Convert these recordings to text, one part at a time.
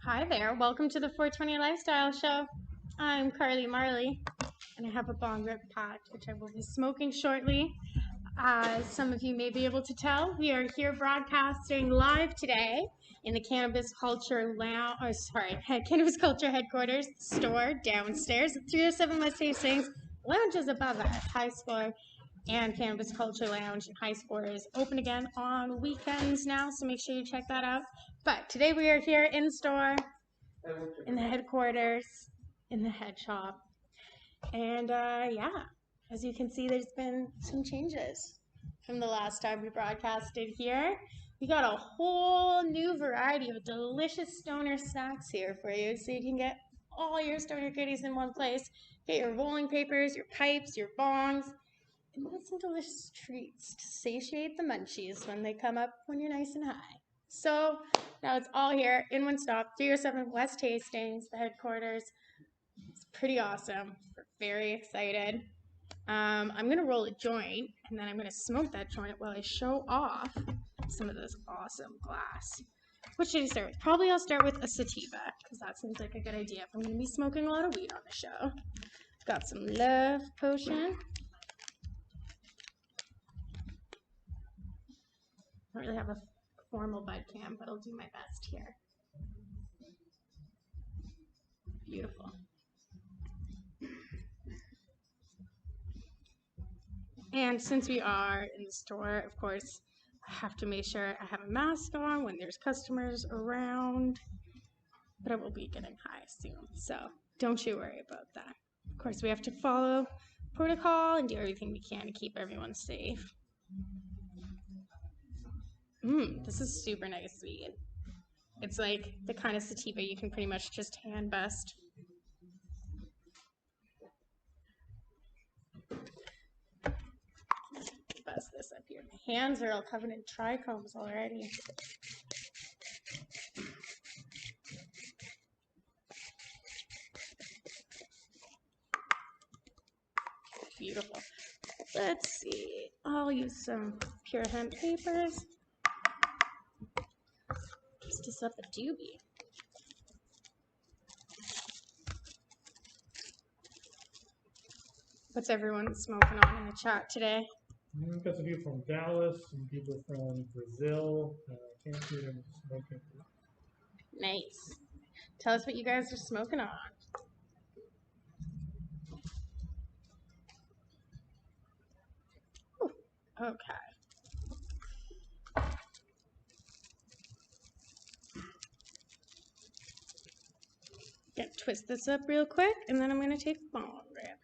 Hi there, welcome to the 420 Lifestyle Show. I'm Carly Marley, and I have a Bong rip pack, which I will be smoking shortly. As some of you may be able to tell, we are here broadcasting live today in the Cannabis Culture Cannabis Culture headquarters store downstairs at 307 West Hastings. Lounge is above us, high score, and Cannabis Culture Lounge and High Score is open again on weekends now, so make sure you check that out. But today we are here in store, in the headquarters, in the head shop, and yeah, as you can see, there's been some changes from the last time we broadcasted here. We got a whole new variety of delicious stoner snacks here for you, so you can get all your stoner goodies in one place. Get your rolling papers, your pipes, your bongs, and get some delicious treats to satiate the munchies when they come up when you're nice and high. So now it's all here in one stop, 307 West Hastings, the headquarters. It's pretty awesome. We're very excited. I'm going to roll a joint, and then I'm going to smoke that joint while I show off some of this awesome glass. What should I start with? Probably I'll start with a sativa, because that seems like a good idea if I'm going to be smoking a lot of weed on the show. Got some Love Potion. I don't really have a formal bud cam, but I'll do my best here. Beautiful. And since we are in the store, of course, I have to make sure I have a mask on when there's customers around, but I will be getting high soon, so don't you worry about that. Of course, we have to follow protocol and do everything we can to keep everyone safe. This is super nice weed. It's like the kind of sativa you can pretty much just hand bust. Bust this up here. My hands are all covered in trichomes already. Beautiful. Let's see. I'll use some pure hemp papers. Just up a doobie. What's everyone smoking on in the chat today? We've got some people from Dallas, some people from Brazil. Can't see them smoking. Nice. Tell us what you guys are smoking on. Ooh, okay. Gonna twist this up real quick, and then I'm gonna take a bong rip.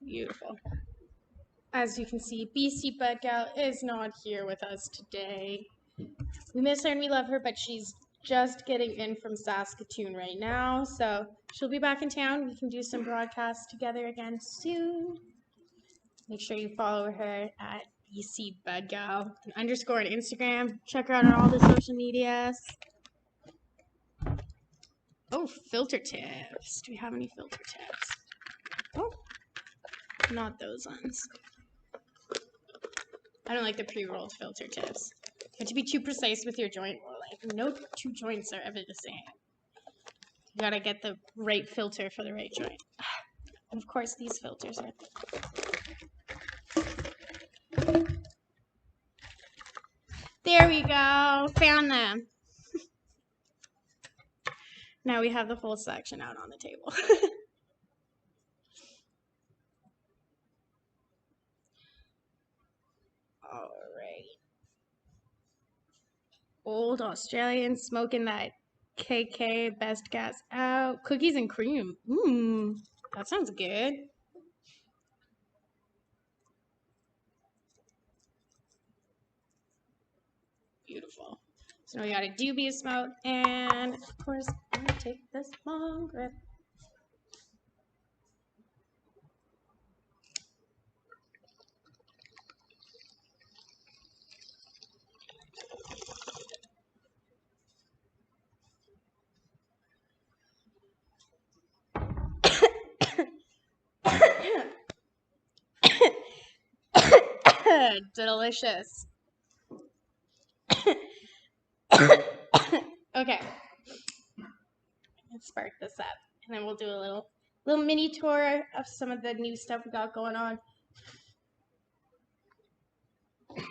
Beautiful. As you can see, VCBC is not here with us today. We miss her and we love her, but she's just getting in from Saskatoon right now, so she'll be back in town. We can do some broadcasts together again soon. Make sure you follow her at VCBudgal _ on Instagram. Check her out on all the social medias. Oh, filter tips. Do we have any filter tips? Oh, not those ones. I don't like the pre-rolled filter tips. You have to be too precise with your joint rolling. No two joints are ever the same. You gotta get the right filter for the right joint. And of course, these filters are. There we go. Found them. Now we have the whole section out on the table. All right. Old Australian smoking that KK best gas out. Cookies and cream. That sounds good. Beautiful. So now we got a doobie of smoke, and of course, I'm gonna take this long rip. Delicious. Okay. Let's spark this up. And then we'll do a little mini tour of some of the new stuff we got going on. We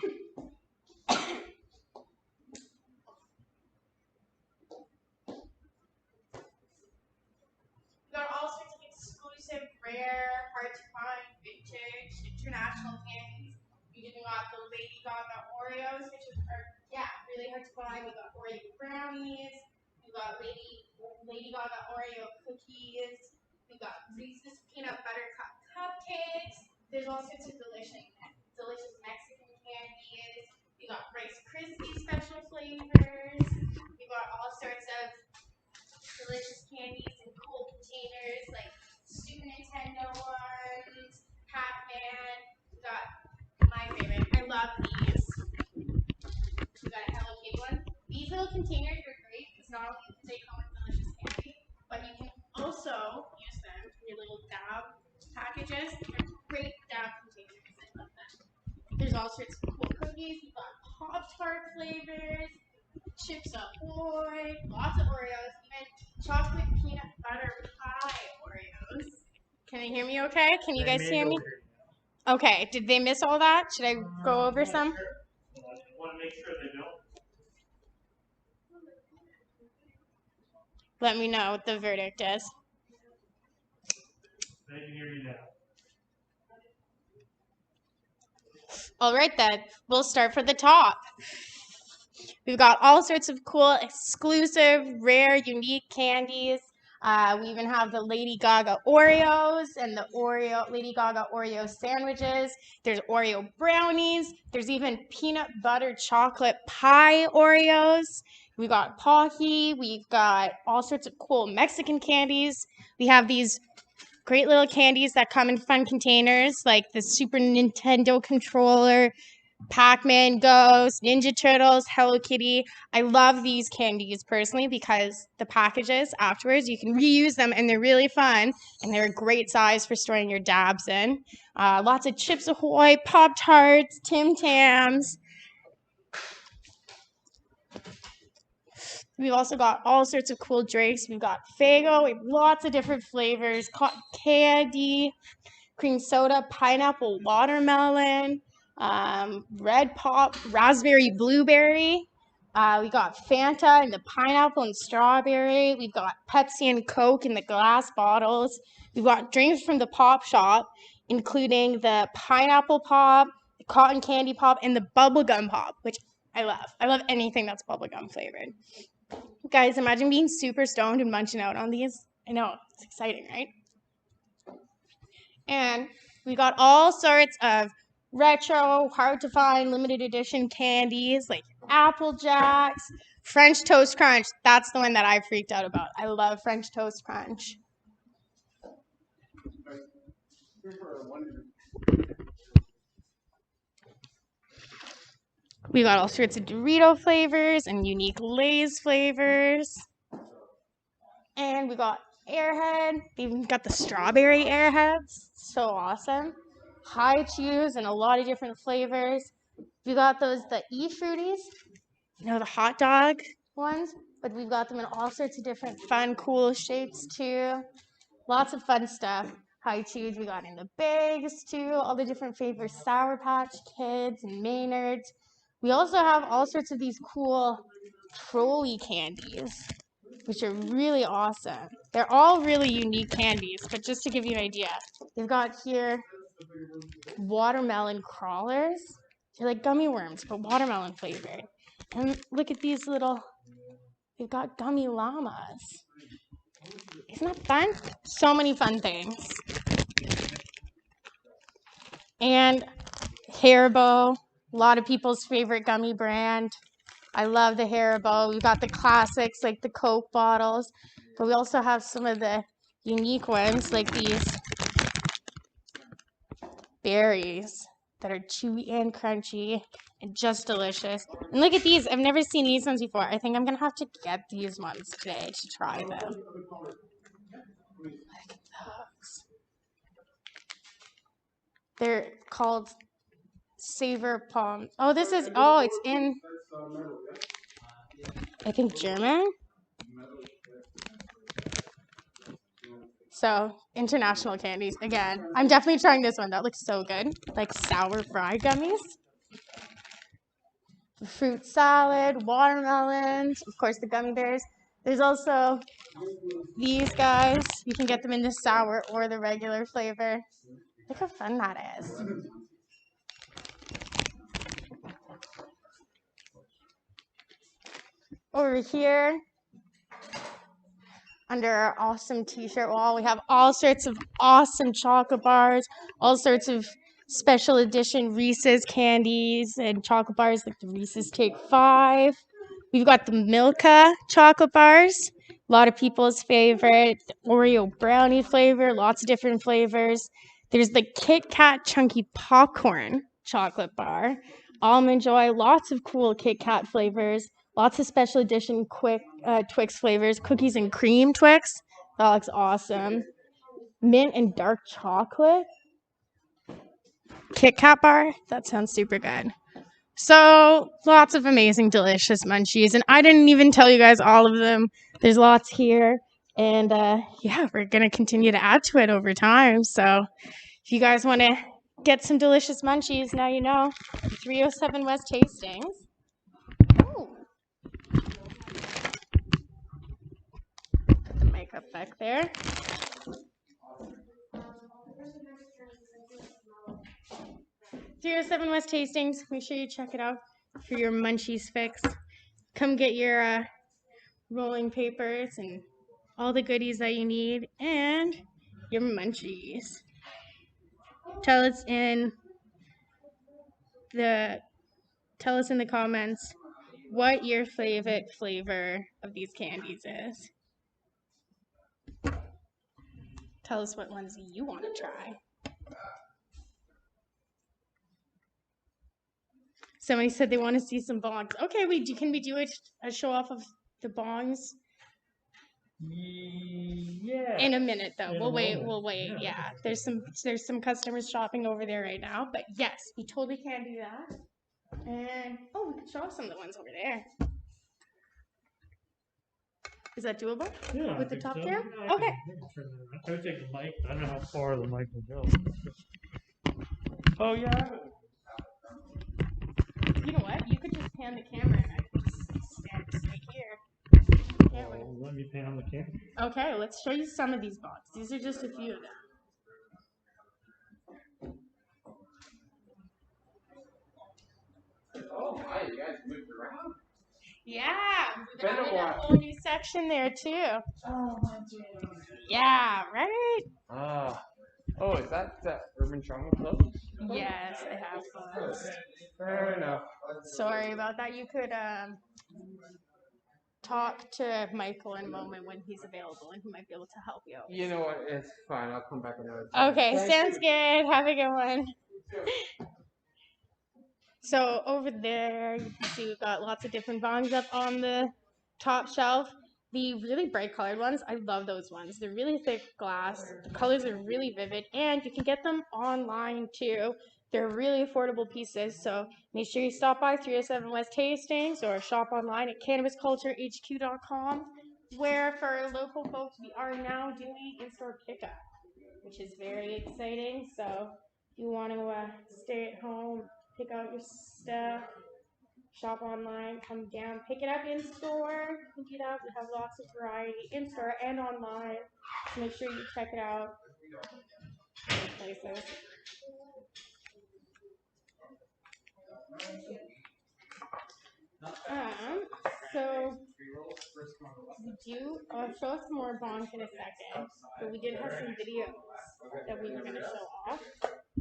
got all sorts of exclusive, rare, hard to find, vintage, international candies. We even got the Lady Gaga Oreos, which are really hard to find. We got Oreo brownies. We got Lady Gaga Oreo cookies. We got Reese's peanut butter cup cupcakes. There's all sorts of delicious Mexican candies. We got Rice Krispie special flavors. We got all sorts of delicious candies in cool containers like Super Nintendo ones, Pac-Man. We got my favorite. I love these. We got a Hello Kitty one. These little containers are great because not only do they come with delicious candy, but you can also use them in your little dab packages. They're great dab containers. I love them. There's all sorts of cool cookies. We've got Pop-Tart flavors, Chips Ahoy, lots of Oreos, even chocolate peanut butter pie Oreos. Can they hear me okay? Can you guys hear me? Okay, did they miss all that? Should I go over some? Sure. Well, I want to make sure they don't. Let me know what the verdict is. They can hear you now. All right then, we'll start from the top. We've got all sorts of cool, exclusive, rare, unique candies. We even have the Lady Gaga Oreos and the Lady Gaga Oreo sandwiches. There's Oreo brownies. There's even peanut butter chocolate pie Oreos. We got Pocky. We've got all sorts of cool Mexican candies. We have these great little candies that come in fun containers, like the Super Nintendo controller, Pac-Man, Ghost, Ninja Turtles, Hello Kitty. I love these candies personally because the packages afterwards, you can reuse them and they're really fun and they're a great size for storing your dabs in. Lots of Chips Ahoy, Pop-Tarts, Tim Tams. We've also got all sorts of cool drinks. We've got Faygo. We have lots of different flavors. Cotton candy, cream soda, pineapple, watermelon, red pop, raspberry, blueberry. We got Fanta and the pineapple and strawberry. We've got Pepsi and Coke in the glass bottles. We've got drinks from the pop shop, including the pineapple pop, the cotton candy pop, and the bubblegum pop, which I love. I love anything that's bubblegum flavored. Guys, imagine being super stoned and munching out on these. I know, it's exciting, right? And we got all sorts of retro, hard to find, limited edition candies like Apple Jacks, French Toast Crunch. That's the one that I freaked out about. I love French Toast Crunch. We got all sorts of Dorito flavors and unique Lay's flavors. And we got Airhead. They even got the strawberry Airheads. So awesome. High chews and a lot of different flavors. We got the E-Fruities. You know, the hot dog ones. But we've got them in all sorts of different fun, cool shapes too. Lots of fun stuff. High chews we got in the bags too. All the different flavors. Sour Patch Kids and Maynards. We also have all sorts of these cool trolley candies, which are really awesome. They're all really unique candies, but just to give you an idea, they've got here watermelon crawlers. They're like gummy worms, but watermelon flavored. And look at these they've got gummy llamas. Isn't that fun? So many fun things. And Haribo, a lot of people's favorite gummy brand. I love the Haribo. We've got the classics like the Coke bottles, but we also have some of the unique ones like these berries that are chewy and crunchy and just delicious. And look at these. I've never seen these ones before. I think I'm going to have to get these ones today to try them. Look at those. They're called Savor palm. Oh, this is, oh, it's in, I think, German. So, international candies. Again, I'm definitely trying this one. That looks so good. Like sour fry gummies. Fruit salad, watermelons, of course the gummy bears. There's also these guys. You can get them in the sour or the regular flavor. Look how fun that is. Over here, under our awesome t-shirt wall, we have all sorts of awesome chocolate bars, all sorts of special edition Reese's candies and chocolate bars like the Reese's Take 5. We've got the Milka chocolate bars, a lot of people's favorite, the Oreo brownie flavor, lots of different flavors. There's the Kit Kat chunky popcorn chocolate bar, Almond Joy, lots of cool Kit Kat flavors, lots of special edition Twix flavors, cookies and cream Twix. That looks awesome. Mint and dark chocolate. Kit Kat bar. That sounds super good. So lots of amazing, delicious munchies. And I didn't even tell you guys all of them. There's lots here. And yeah, we're going to continue to add to it over time. So if you guys want to get some delicious munchies, now you know. 307 West Hastings. Oh. Put the mic up back there. .307 West Hastings. Make sure you check it out for your munchies fix. Come get your rolling papers and all the goodies that you need and your munchies. Tell us in the comments what your favorite flavor of these candies is. Tell us what ones you want to try. Somebody said they want to see some bongs. Okay, can we do a show off of the bongs? Yeah. In a minute, though. We'll wait. Yeah. There's some customers shopping over there right now, but yes, we totally can do that. And we can show off some of the ones over there. Is that doable? Yeah. With the top so. down? Yeah, Okay. I would take the mic. I don't know how far the mic will go. Oh yeah. You know what? You could just pan the camera and I could just stand right here. Can't we? Let me pan the camera. Okay, let's show you some of these boxes. These are just a few of them. Oh, hi, you guys moved around? Yeah, we've added a whole new section there too. Oh, my God. Yeah, right? Oh, is that Urban Trauma Club? Yes, I have closed. Fair enough. Sorry about that. You could talk to Michael in a moment when he's available and he might be able to help you. You know what? It's fine. I'll come back another time. Okay, sounds good. Have a good one. So over there, you can see we've got lots of different bongs up on the top shelf. The really bright colored ones, I love those ones. They're really thick glass. The colors are really vivid, and you can get them online too. They're really affordable pieces, so make sure you stop by 307 West Hastings or shop online at cannabisculturehq.com, where for local folks, we are now doing in-store pickup, which is very exciting. So if you want to stay at home, pick out your stuff, shop online, come down, pick it up in store. You can do that. We have lots of variety in store and online. So make sure you check it out. Places. So we do. I'll show us more bongs in a second, but we did have some videos that we were going to show off.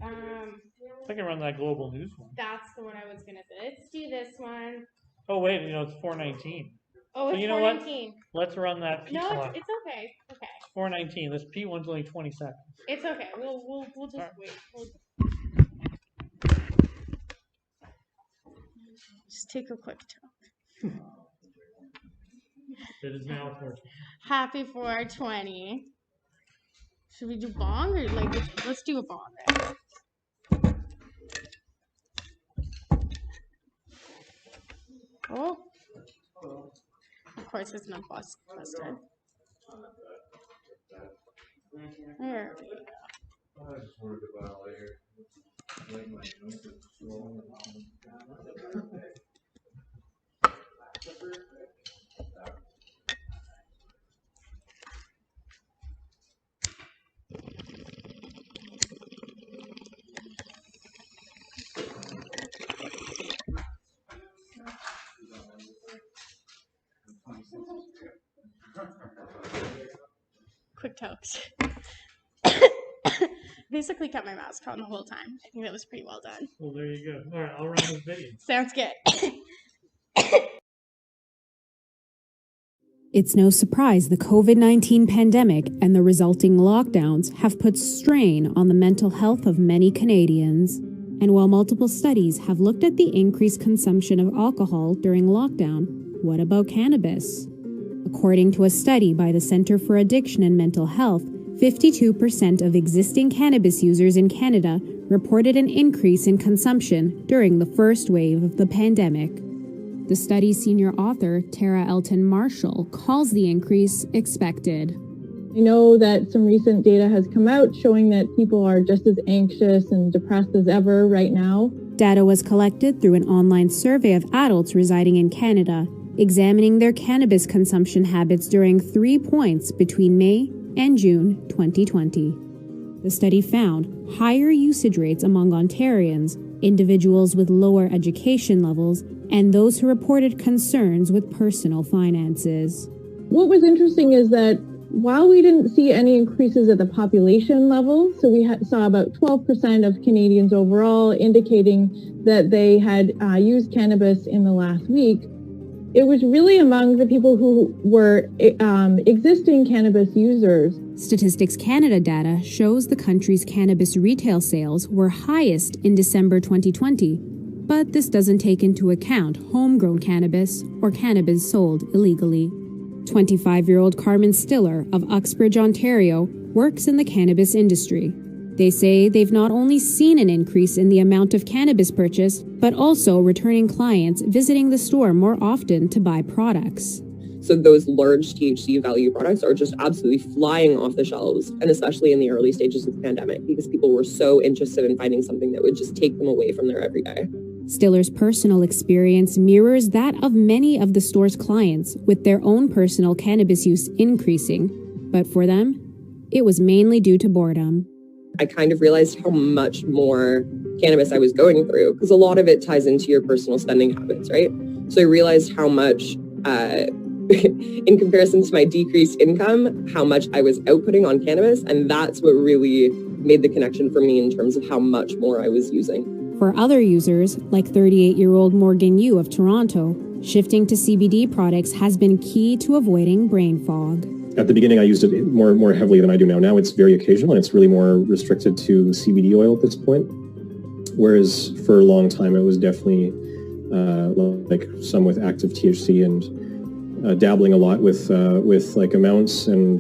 I can run that global news one. That's the one I was going to say. Let's do this one. Oh wait, it's 419. Oh, it's so you know 419. What? Let's run that. No, it's okay. Okay. 419. This P1's only 20 seconds. It's okay. We'll just wait. Just take a quick talk. It is now 420. Happy 420. Should we do bong or let's do a bong then? Oh, of course it's not busted. There we go. I just worried about later. Like my Quick tokes. Basically kept my mask on the whole time. I think that was pretty well done. Well, there you go. All right, I'll run this video. Sounds good. It's no surprise the COVID-19 pandemic and the resulting lockdowns have put strain on the mental health of many Canadians. And while multiple studies have looked at the increased consumption of alcohol during lockdown, what about cannabis? According to a study by the Centre for Addiction and Mental Health, 52% of existing cannabis users in Canada reported an increase in consumption during the first wave of the pandemic. The study's senior author, Tara Elton Marshall, calls the increase expected. I know that some recent data has come out showing that people are just as anxious and depressed as ever right now. Data was collected through an online survey of adults residing in Canada, examining their cannabis consumption habits during 3 points between May and June 2020. The study found higher usage rates among Ontarians, individuals with lower education levels, and those who reported concerns with personal finances. What was interesting is that while we didn't see any increases at the population level, so we saw about 12% of Canadians overall indicating that they had used cannabis in the last week, it was really among the people who were existing cannabis users. Statistics Canada data shows the country's cannabis retail sales were highest in December 2020, but this doesn't take into account homegrown cannabis or cannabis sold illegally. 25-year-old Carmen Stiller of Uxbridge, Ontario, works in the cannabis industry. They say they've not only seen an increase in the amount of cannabis purchased, but also returning clients visiting the store more often to buy products. So those large THC value products are just absolutely flying off the shelves, and especially in the early stages of the pandemic, because people were so interested in finding something that would just take them away from their everyday. Stiller's personal experience mirrors that of many of the store's clients, with their own personal cannabis use increasing. But for them, it was mainly due to boredom. I kind of realized how much more cannabis I was going through, because a lot of it ties into your personal spending habits, right? So I realized how much, in comparison to my decreased income, how much I was outputting on cannabis, and that's what really made the connection for me in terms of how much more I was using. For other users, like 38-year-old Morgan Yu of Toronto, shifting to CBD products has been key to avoiding brain fog. At the beginning, I used it more heavily than I do now. Now it's very occasional, and it's really more restricted to CBD oil at this point. Whereas for a long time, it was definitely like some with active THC and dabbling a lot with like amounts and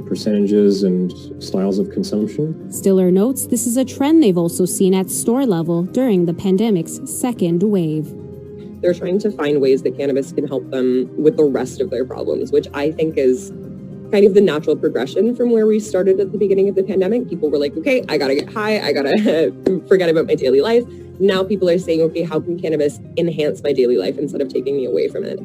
percentages and styles of consumption. Stiller notes this is a trend they've also seen at store level during the pandemic's second wave. They're trying to find ways that cannabis can help them with the rest of their problems, which I think is kind of the natural progression from where we started at the beginning of the pandemic. People were like, okay, I gotta get high, I gotta forget about my daily life. Now people are saying, okay, how can cannabis enhance my daily life instead of taking me away from it?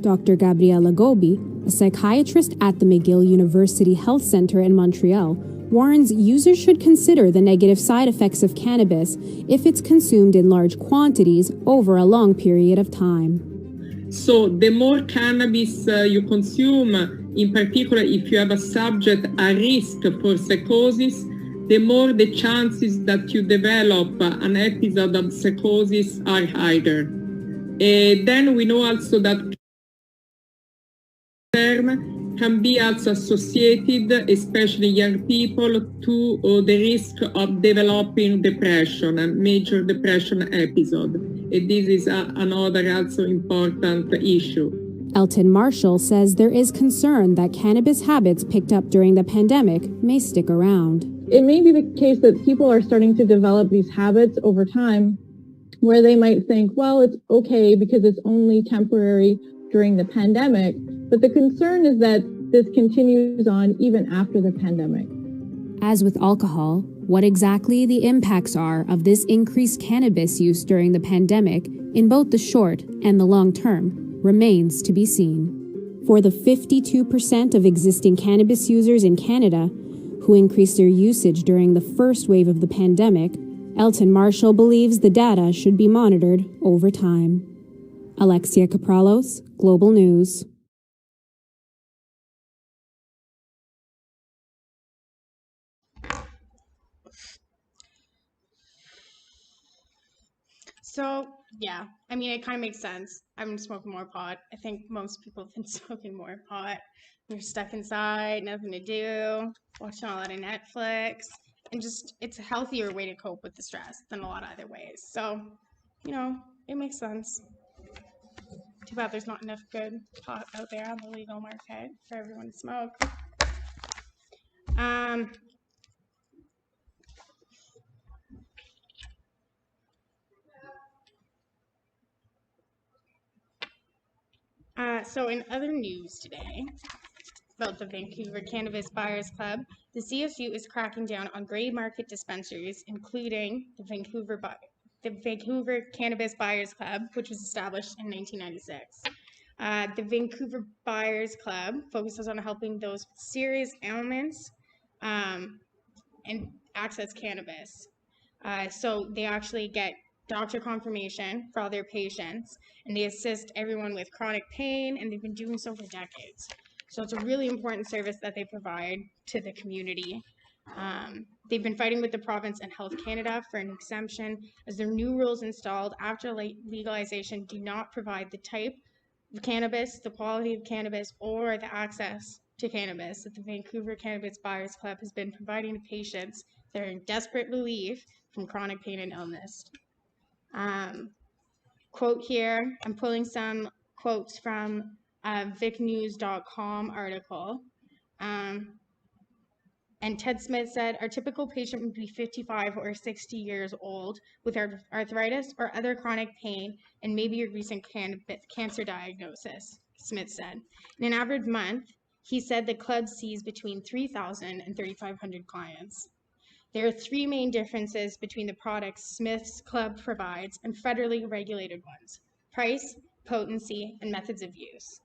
Dr. Gabriela Gobi, a psychiatrist at the McGill University Health Centre in Montreal, warns users should consider the negative side effects of cannabis if it's consumed in large quantities over a long period of time. So the more cannabis you consume, in particular if you have a subject at risk for psychosis, the more the chances that you develop an episode of psychosis are higher. Then we know also that term can be also associated, especially young people, to the risk of developing depression, a major depression episode. And this is another also important issue. Elton Marshall says there is concern that cannabis habits picked up during the pandemic may stick around. It may be the case that people are starting to develop these habits over time, where they might think, well, it's okay because it's only temporary during the pandemic. But the concern is that this continues on even after the pandemic. As with alcohol, what exactly the impacts are of this increased cannabis use during the pandemic in both the short and the long term remains to be seen. For the 52% of existing cannabis users in Canada who increased their usage during the first wave of the pandemic, Elton Marshall believes the data should be monitored over time. Alexia Capralos, Global News. So, yeah, I mean, it kind of makes sense. I've been smoking more pot. I think most people have been smoking more pot. They're stuck inside, nothing to do, watching a lot of Netflix, and just, it's a healthier way to cope with the stress than a lot of other ways. So, you know, it makes sense. Too bad there's not enough good pot out there on the legal market for everyone to smoke. So in other news today about the Vancouver Cannabis Buyers Club, the CSU is cracking down on gray market dispensaries, including the Vancouver Cannabis Buyers Club, which was established in 1996. The Vancouver Buyers Club focuses on helping those with serious ailments and access cannabis. So they actually get doctor confirmation for all their patients, and they assist everyone with chronic pain, and they've been doing so for decades. So it's a really important service that they provide to the community. They've been fighting with the province and Health Canada for an exemption, as their new rules installed after legalization do not provide the type of cannabis, the quality of cannabis, or the access to cannabis that the Vancouver Cannabis Buyers Club has been providing to patients that are in desperate relief from chronic pain and illness. Quote here, I'm pulling some quotes from a vicnews.com article. And Ted Smith said, our typical patient would be 55 or 60 years old with arthritis or other chronic pain and maybe a recent cancer diagnosis, Smith said. In an average month, he said the club sees between 3,000 and 3,500 clients. There are three main differences between the products Smith's Club provides and federally regulated ones: price, potency, and methods of use.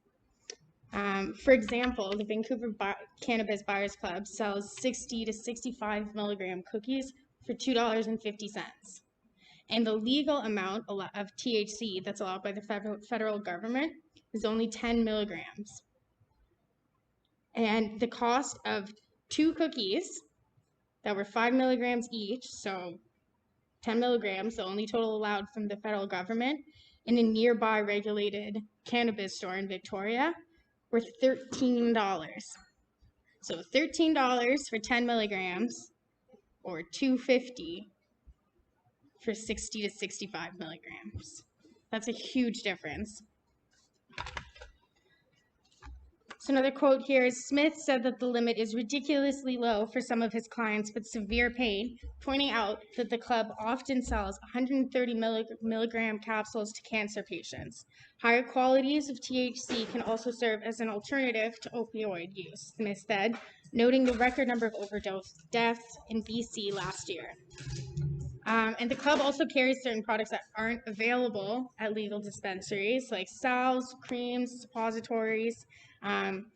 For example, the Vancouver Cannabis Buyers Club sells 60 to 65 milligram cookies for $2.50. And the legal amount of THC that's allowed by the federal government is only 10 milligrams. And the cost of 2 cookies that were 5 milligrams each, so 10 milligrams, the only total allowed from the federal government, in a nearby regulated cannabis store in Victoria, were $13. So $13 for 10 milligrams, or $2.50 for 60 to 65 milligrams. That's a huge difference. So another quote here is, Smith said that the limit is ridiculously low for some of his clients with severe pain, pointing out that the club often sells 130 milligram capsules to cancer patients. Higher qualities of THC can also serve as an alternative to opioid use, Smith said, noting the record number of overdose deaths in BC last year. And the club also carries certain products that aren't available at legal dispensaries, like salves, creams, suppositories.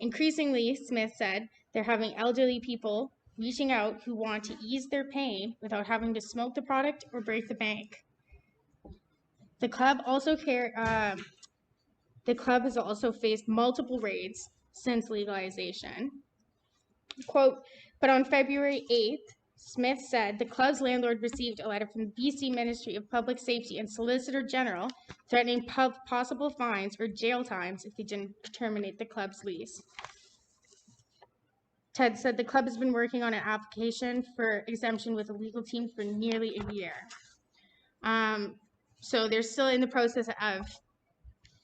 Increasingly, Smith said, they're having elderly people reaching out who want to ease their pain without having to smoke the product or break the bank. The club has also faced multiple raids since legalization. Quote, but on February 8th, Smith said the club's landlord received a letter from the BC Ministry of Public Safety and Solicitor General threatening possible fines or jail times if they didn't terminate the club's lease. Ted said the club has been working on an application for exemption with a legal team for nearly a year. So they're still in the process of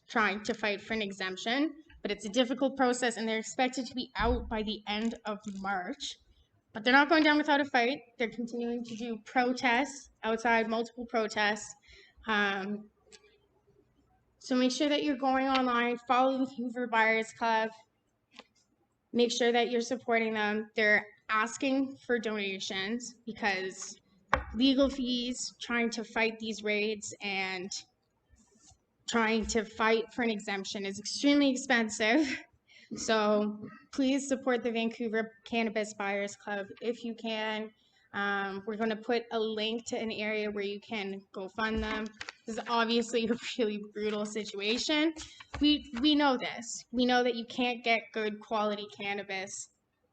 trying to fight for an exemption, but it's a difficult process, and they're expected to be out by the end of March. But they're not going down without a fight. They're continuing to do protests outside, multiple protests. So make sure that you're going online, follow the Vancouver Buyers Club. Make sure that you're supporting them. They're asking for donations because legal fees, trying to fight these raids and trying to fight for an exemption is extremely expensive. So please support the Vancouver Cannabis Buyers Club if you can. We're going to put a link to an area where you can go fund them. This is obviously a really brutal situation. We know this. We know that you can't get good quality cannabis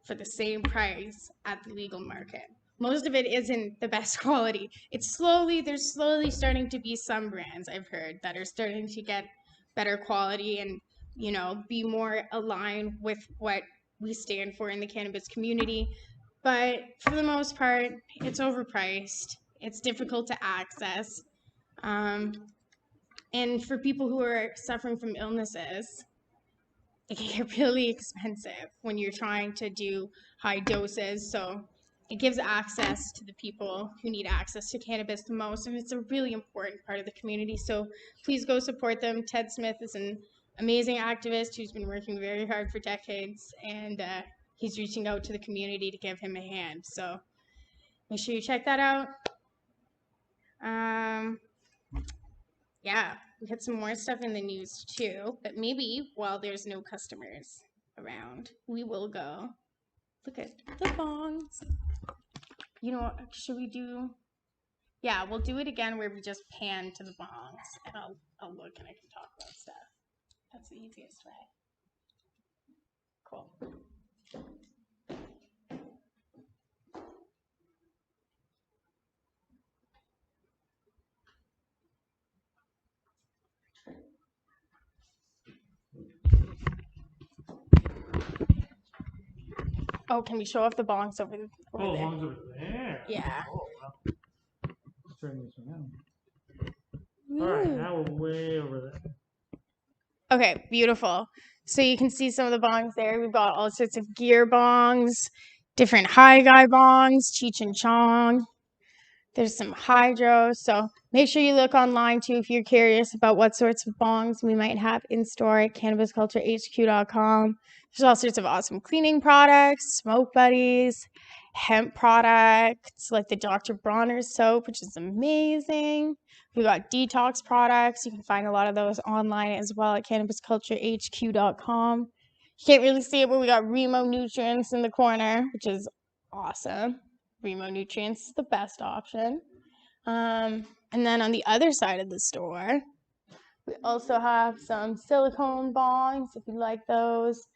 for the same price at the legal market. Most of it isn't the best quality. There's slowly starting to be some brands I've heard that are starting to get better quality and, you know, be more aligned with what we stand for in the cannabis community. But for the most part, it's overpriced. It's difficult to access. And for people who are suffering from illnesses, it can get really expensive when you're trying to do high doses. So it gives access to the people who need access to cannabis the most. And it's a really important part of the community. So please go support them. Ted Smith is an amazing activist who's been working very hard for decades. And he's reaching out to the community to give him a hand. So make sure you check that out. Yeah, we had some more stuff in the news too, but maybe while there's no customers around, we will go look at the bongs. You know what, should we do? Yeah, we'll do it again where we just pan to the bongs and I'll look and I can talk about stuff. That's the easiest way. Cool. Oh, can we show off the bongs over there? Bongs over there. Yeah. Oh, wow. Let's turn this around. All right, now we're way over there. Okay, beautiful. So you can see some of the bongs there. We've got all sorts of gear bongs, different high guy bongs, Cheech and Chong. There's some hydro. So make sure you look online too if you're curious about what sorts of bongs we might have in store at cannabisculturehq.com. There's all sorts of awesome cleaning products, smoke buddies, hemp products like the Dr. Bronner soap, which is amazing. We've got detox products. You can find a lot of those online as well at cannabisculturehq.com. You can't really see it, but we got Remo Nutrients in the corner, which is awesome. Remo Nutrients is the best option. And then on the other side of the store, we also have some silicone bongs if you like those.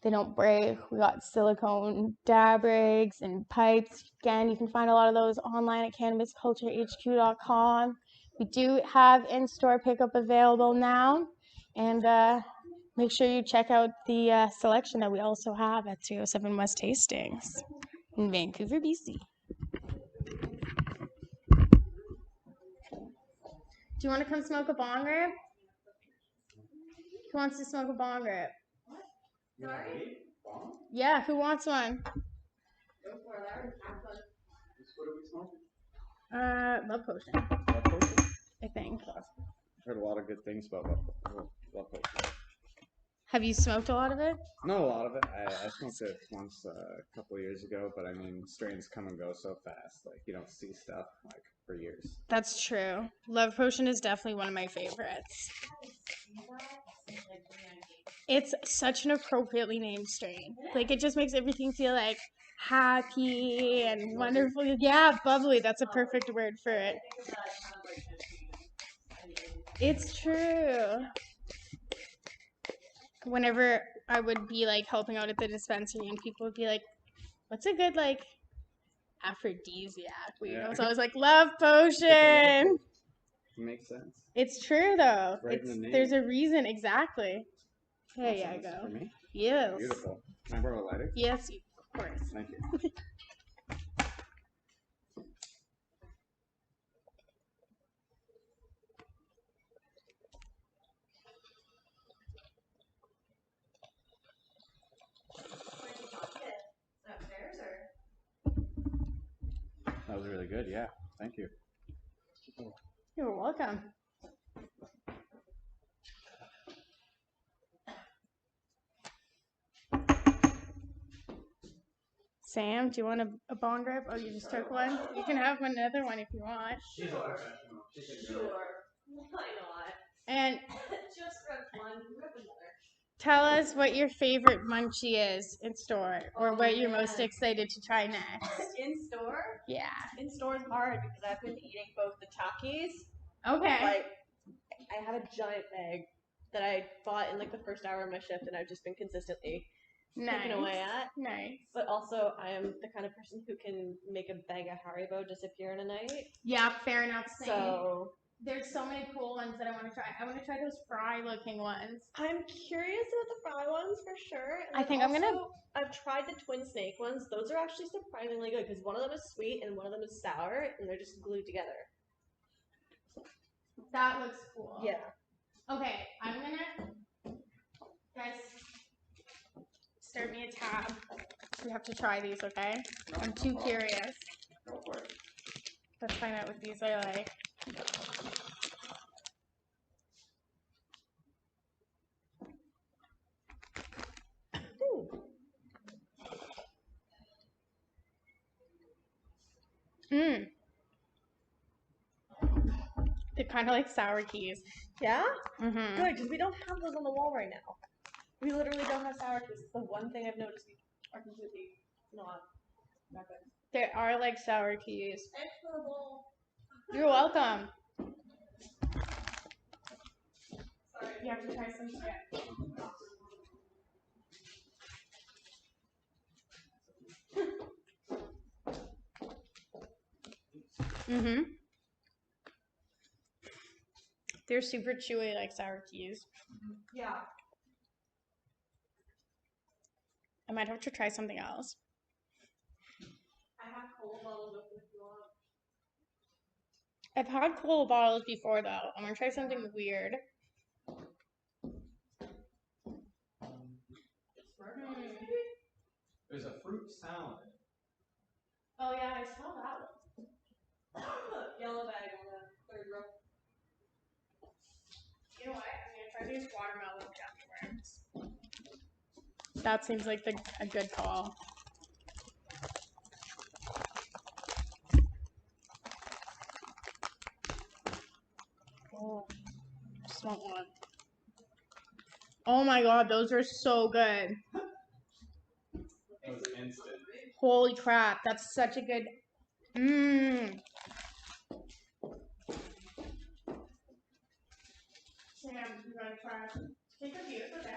They don't break. We got silicone dab rigs and pipes. Again, you can find a lot of those online at cannabisculturehq.com. We do have in-store pickup available now. And make sure you check out the selection that we also have at 307 West Hastings in Vancouver, BC. Do you want to come smoke a bong rip? Who wants to smoke a bong rip? Sorry? Yeah, who wants one? Love potion. Love potion? I think. I've heard a lot of good things about love potion. Have you smoked a lot of it? Not a lot of it. I smoked it once a couple of years ago, but I mean, strains come and go so fast. Like, you don't see stuff like for years. That's true. Love potion is definitely one of my favorites. It's such an appropriately named strain. Like, it just makes everything feel like happy and wonderful. Yeah, bubbly. That's a perfect word for it. It's true. Whenever I would be like helping out at the dispensary and people would be like, what's a good like aphrodisiac? You know? So I was like, love potion. Makes sense. It's true though. Right in the name. There's a reason, exactly. There you go. For me? Yes. Beautiful. Can I borrow a lighter? Yes, of course. Thank you. That was really good, yeah. Thank you. You're welcome. Sam, do you want a bong rip? Oh, you just took one? You can have another one if you want. She's a professional. Sure. Why not? And Just rip one, rip another. tell us what your favorite munchie is in store, or Oh, what you're man. most excited to try next. In store? Yeah. In store is hard because I've been eating both the Takis. Okay. Like, I have a giant bag that I bought in like the first hour of my shift, and I've just been consistently picking away at. Nice. But also, I am the kind of person who can make a bag of Haribo disappear in a night. Yeah, fair enough. Same. So There's so many cool ones that I want to try. I want to try those fry-looking ones. I'm curious about the fry ones for sure. And I think I'm gonna. I've tried the twin snake ones. Those are actually surprisingly good because one of them is sweet and one of them is sour, and they're just glued together. That looks cool. Yeah. Okay, I'm gonna. Guys, start me a tab. We have to try these, okay? I'm too curious. Go for it. Let's find out what these are like. Mmm. They're kind of like sour keys. Yeah? Mm-hmm. Good, because we don't have those on the wall right now. We literally don't have sour keys. It's the one thing I've noticed are completely not good. They are like sour keys. Thanks for the bowl. You're welcome. Sorry, you have to try some shit. Mm-hmm. They're super chewy like sour keys. Yeah. I might have to try something else. I have cola bottles open if you want. I've had cola bottles before though. I'm gonna try something weird. There's a fruit salad. Oh yeah, I saw that one. Yellow bag on the third row. You know what? I'm gonna try these watermelon gummy worms. That seems like a good call. Oh, just want one. Oh my god, those are so good. It was instant. Holy crap, that's such a good. Mmm. Sam, you gotta try. Take a few, it's okay.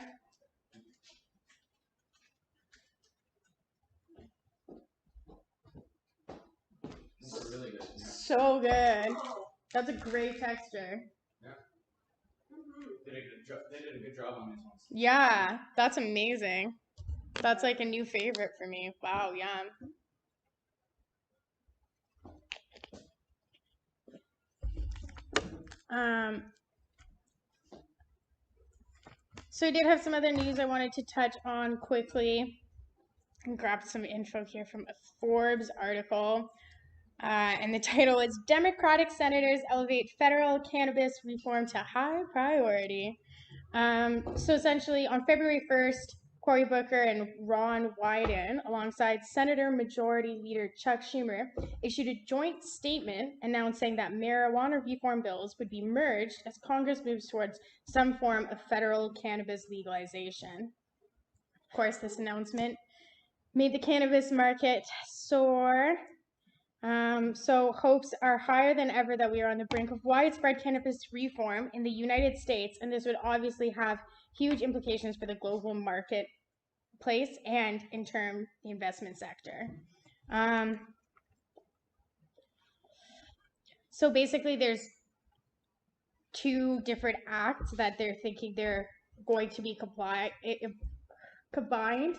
It's really good. Yeah. So good. That's a great texture. Yeah. They did a good job on these ones. Yeah, that's amazing. That's like a new favorite for me. Wow, yum. So I did have some other news I wanted to touch on quickly and grab some info here from a Forbes article. And the title is Democratic Senators Elevate Federal Cannabis Reform to High Priority. So essentially on February 1st, Cory Booker and Ron Wyden, alongside Senator Majority Leader Chuck Schumer, issued a joint statement announcing that marijuana reform bills would be merged as Congress moves towards some form of federal cannabis legalization. Of course, this announcement made the cannabis market soar. So hopes are higher than ever that we are on the brink of widespread cannabis reform in the United States, and this would obviously have huge implications for the global marketplace and, in turn, the investment sector. So basically, there's two different acts that they're thinking they're going to be combined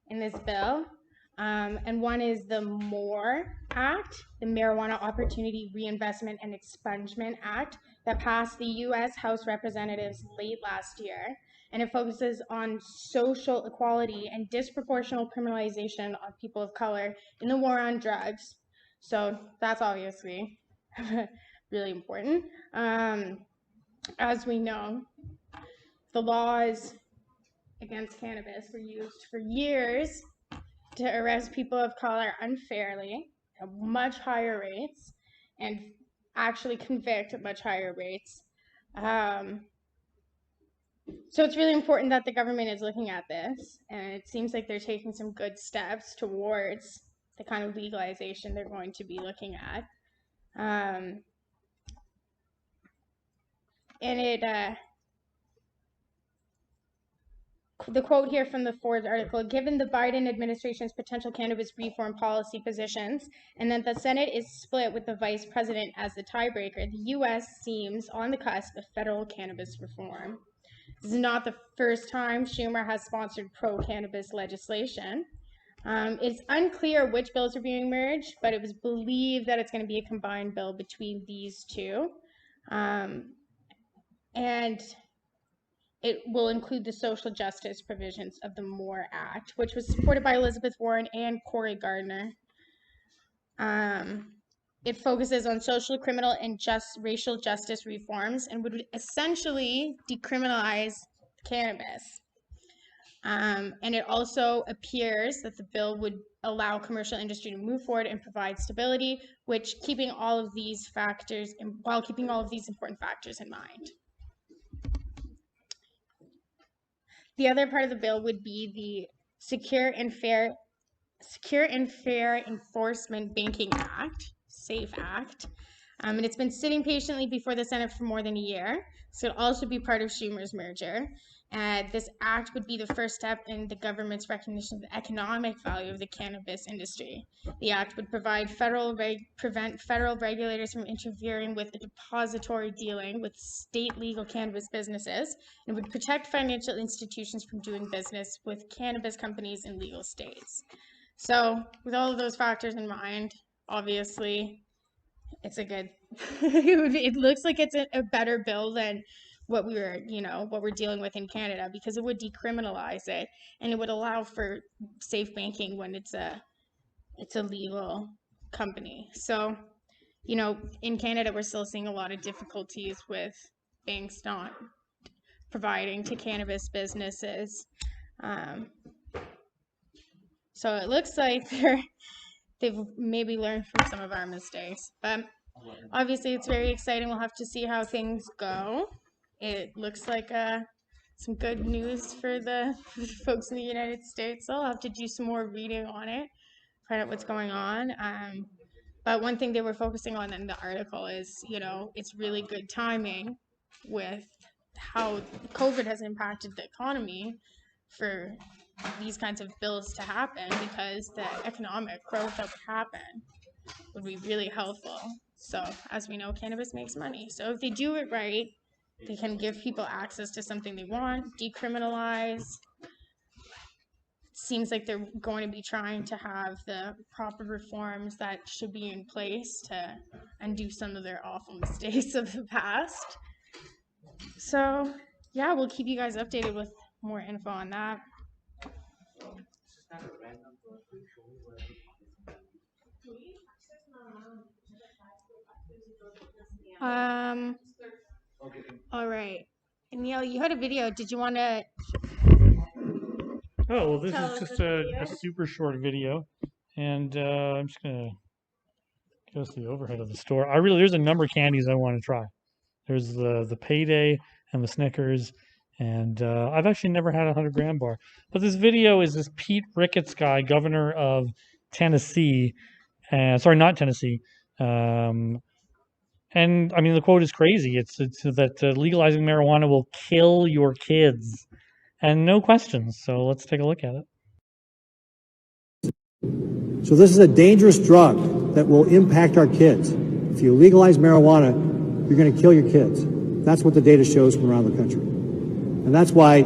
in this bill. And one is the MORE Act, the Marijuana Opportunity Reinvestment and Expungement Act, that passed the U.S. House Representatives late last year. And it focuses on social equality and disproportional criminalization of people of color in the war on drugs. So that's obviously really important. As we know, the laws against cannabis were used for years to arrest people of color unfairly at much higher rates and actually convict at much higher rates. So it's really important that the government is looking at this, and it seems like they're taking some good steps towards the kind of legalization they're going to be looking at. And the quote here from the Forbes article, given the Biden administration's potential cannabis reform policy positions, and that the Senate is split with the vice president as the tiebreaker, the U.S. seems on the cusp of federal cannabis reform. This is not the first time Schumer has sponsored pro-cannabis legislation. It's unclear which bills are being merged, but it was believed that it's going to be a combined bill between these two. And it will include the social justice provisions of the MORE Act, which was supported by Elizabeth Warren and Cory Gardner. It focuses on social, criminal, and racial justice reforms and would essentially decriminalize cannabis. And it also appears that the bill would allow commercial industry to move forward and provide stability, while keeping all of these important factors in mind. The other part of the bill would be the Secure and Fair Enforcement Banking Act, SAFE Act. And it's been sitting patiently before the Senate for more than a year. So it'll also be part of Schumer's merger. This act would be the first step in the government's recognition of the economic value of the cannabis industry. The act would prevent federal regulators from interfering with the depository dealing with state legal cannabis businesses, and would protect financial institutions from doing business with cannabis companies in legal states. So with all of those factors in mind, obviously, it's a good, it looks like it's a better bill than what we're dealing with in Canada, because it would decriminalize it and it would allow for safe banking when it's a legal company. So, in Canada, we're still seeing a lot of difficulties with banks not providing to cannabis businesses. So it looks like they've maybe learned from some of our mistakes, but obviously it's very exciting. We'll have to see how things go. It looks like some good news for the folks in the United States. I'll have to do some more reading on it, find out what's going on. But one thing they were focusing on in the article is, it's really good timing with how COVID has impacted the economy for these kinds of bills to happen, because the economic growth that would happen would be really helpful. So as we know, cannabis makes money. So if they do it right, they can give people access to something they want, decriminalize. Seems like they're going to be trying to have the proper reforms that should be in place to undo some of their awful mistakes of the past. So yeah, we'll keep you guys updated with more info on that. All right. Neil, you had a video. Did you want to? Oh, well, this is just a super short video. And I'm just going to go to the overhead of the store. There's a number of candies I want to try. There's the Payday and the Snickers. And I've actually never had a 100-gram bar. But this video is this Pete Ricketts guy, governor of Tennessee. Sorry, not Tennessee. And I mean, the quote is crazy. It's that legalizing marijuana will kill your kids, and no questions. So let's take a look at it. So this is a dangerous drug that will impact our kids. If you legalize marijuana, you're going to kill your kids. That's what the data shows from around the country. And that's why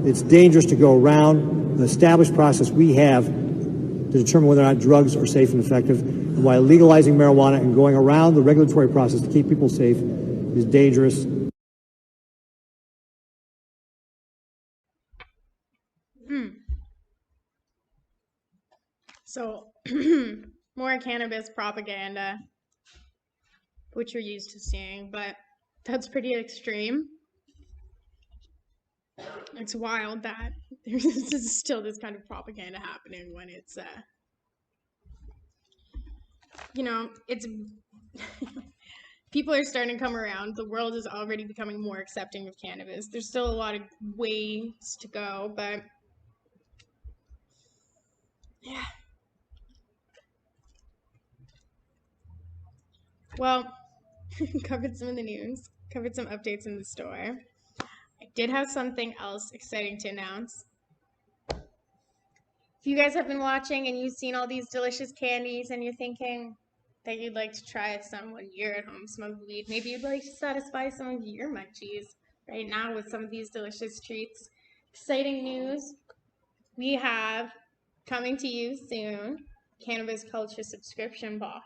it's dangerous to go around the established process we have to determine whether or not drugs are safe and effective, and why legalizing marijuana and going around the regulatory process to keep people safe is dangerous. So, more cannabis propaganda. which you're used to seeing, but that's pretty extreme. It's wild that there's still this kind of propaganda happening when it's, it's people are starting to come around. The world is already becoming more accepting of cannabis. There's still a lot of ways to go, but yeah. Well, covered some of the news, covered some updates in the store. I did have something else exciting to announce. If you guys have been watching and you've seen all these delicious candies and you're thinking that you'd like to try some when you're at home smoking weed, maybe you'd like to satisfy some of your munchies right now with some of these delicious treats. Exciting news. We have coming to you soon, Cannabis Culture subscription box.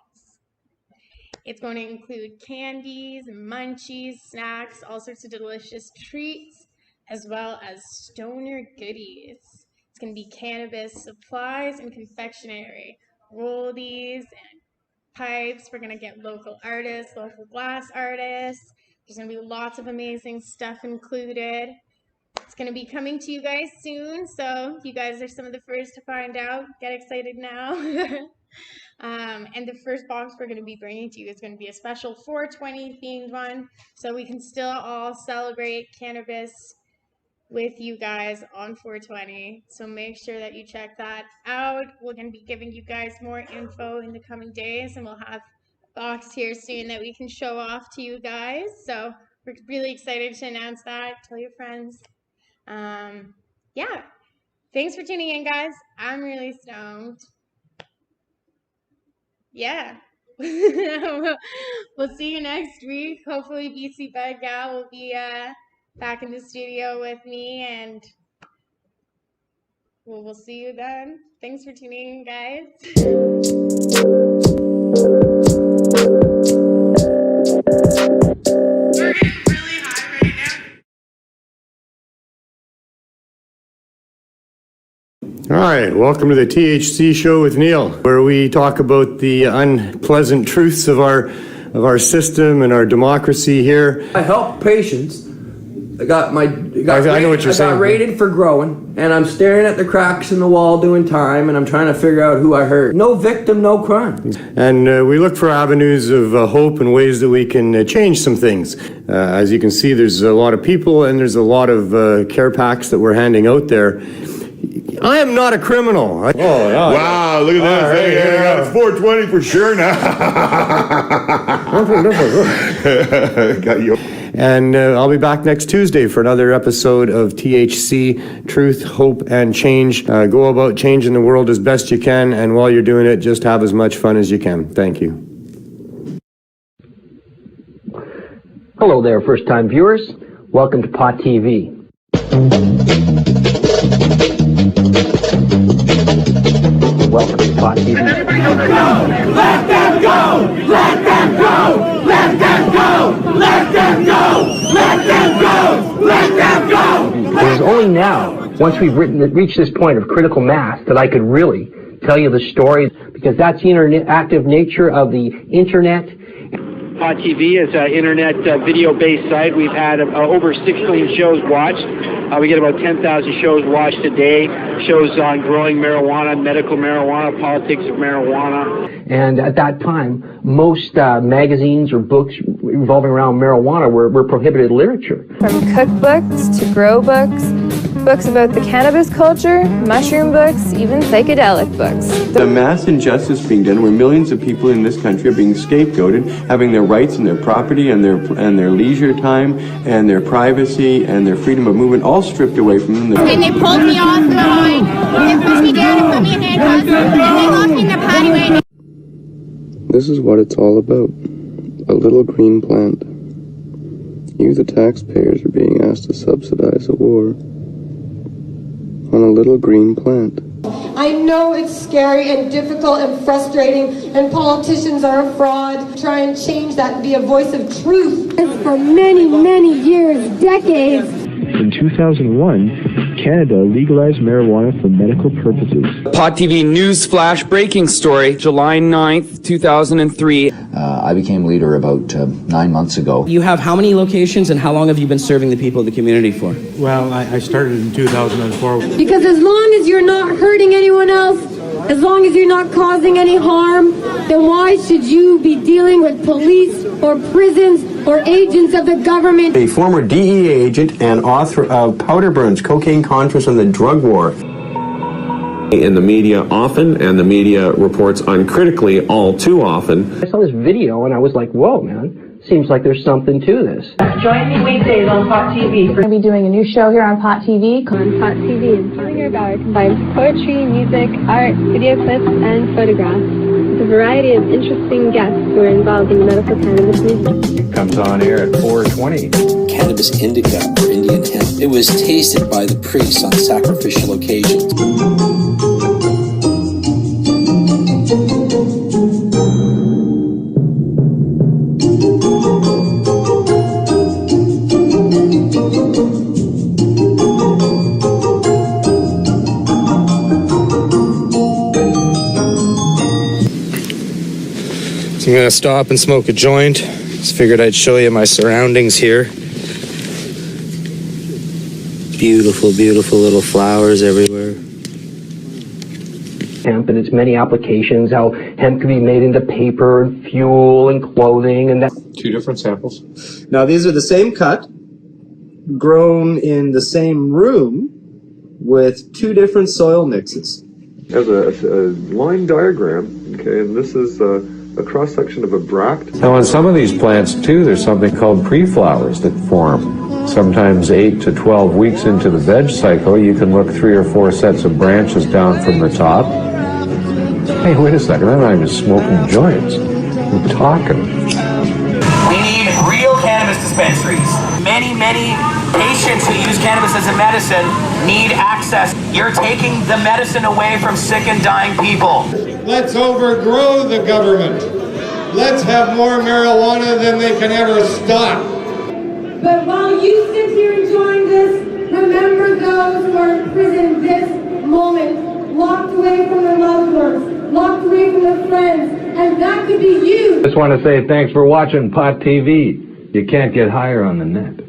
It's going to include candies, munchies, snacks, all sorts of delicious treats, as well as stoner goodies. It's going to be cannabis supplies and confectionery, rollies and pipes. We're going to get local artists, local glass artists. There's going to be lots of amazing stuff included. It's going to be coming to you guys soon, so you guys are some of the first to find out. Get excited now. And the first box we're going to be bringing to you is going to be a special 420 themed one, so we can still all celebrate cannabis with you guys on 420. So make sure that you check that out. We're going to be giving you guys more info in the coming days, and we'll have a box here soon that we can show off to you guys. So we're really excited to announce that. Tell your friends. Yeah. Thanks for tuning in, guys. I'm really stoned. Yeah. We'll see you next week. Hopefully VCBudgal will be back in the studio with me, and we'll see you then. Thanks for tuning in, guys. We're getting really high right now. All right, welcome to the THC show with Neil, where we talk about the unpleasant truths of our system and our democracy here. I help patients. I know what you're saying. I got rated for growing, and I'm staring at the cracks in the wall doing time, and I'm trying to figure out who I hurt. No victim, no crime. And we look for avenues of hope and ways that we can change some things. As you can see, there's a lot of people, and there's a lot of care packs that we're handing out there. I am not a criminal. Wow, look at this. Hey, it's 420 for sure now. Got you. And I'll be back next Tuesday for another episode of THC, Truth, Hope, and Change. Go about changing the world as best you can, and while you're doing it, just have as much fun as you can. Thank you. Hello there, first-time viewers. Welcome to Pot TV. Welcome to Pot TV. Let them go! Let them go! Let them go! Let them go! Let them go! Let them go! It is only now, once we've reached this point of critical mass, that I could really tell you the story, because that's the interactive nature of the internet. Pot TV is an internet video-based site. We've had over 6 million shows watched. We get about 10,000 shows watched a day. Shows on growing marijuana, medical marijuana, politics of marijuana. And at that time, most magazines or books revolving around marijuana were prohibited literature. From cookbooks to grow books, books about the cannabis culture, mushroom books, even psychedelic books. The mass injustice being done where millions of people in this country are being scapegoated, having their rights and their property and their leisure time and their privacy and their freedom of movement all stripped away from them. And they pulled me off the line, and they pushed me down and put me in handcuffs, and they locked me in the patio. This is what it's all about. A little green plant. You, the taxpayers, are being asked to subsidize a war on a little green plant. I know it's scary and difficult and frustrating, and politicians are a fraud. Try and change that and be a voice of truth. For many, many years, decades, In 2001, Canada legalized marijuana for medical purposes. Pot TV news flash breaking story, July 9th, 2003. I became leader about 9 months ago. You have how many locations and how long have you been serving the people of the community for? Well, I started in 2004. Because as long as you're not hurting anyone else, as long as you're not causing any harm, then why should you be dealing with police or prisons or agents of the government? A former DEA agent and author of Powder Burns, Cocaine Contras and the Drug War. In the media often, and the media reports uncritically all too often. I saw this video and I was like, whoa, man. Seems like there's something to this. Join me weekdays on Pot TV. We're going to be doing a new show here on Pot TV. On Pot TV and Pot Your Bar combines poetry, music, art, video clips, and photographs with a variety of interesting guests who are involved in the medical cannabis movement. It comes on air at 4:20. Cannabis indica, or Indian hemp. It was tasted by the priests on sacrificial occasions. I'm gonna stop and smoke a joint. Just figured I'd show you my surroundings here. Beautiful, beautiful little flowers everywhere. Hemp and its many applications, how hemp can be made into paper and fuel and clothing and that. 2 different samples. Now these are the same cut, grown in the same room with 2 different soil mixes. As a line diagram, okay, and this is a cross-section of a bract. Now on some of these plants too, there's something called pre-flowers that form. Sometimes 8 to 12 weeks into the veg cycle, you can look 3 or 4 sets of branches down from the top. Hey, wait a second, I'm not even smoking joints. I'm talking. We need real cannabis dispensaries. Many patients who use cannabis as a medicine need access. You're taking the medicine away from sick and dying people. Let's overgrow the government. Let's have more marijuana than they can ever stop. But while you sit here enjoying this, remember those who are in prison this moment, locked away from their loved ones, locked away from their friends, and that could be you. Just want to say thanks for watching Pot TV. You can't get higher on the net.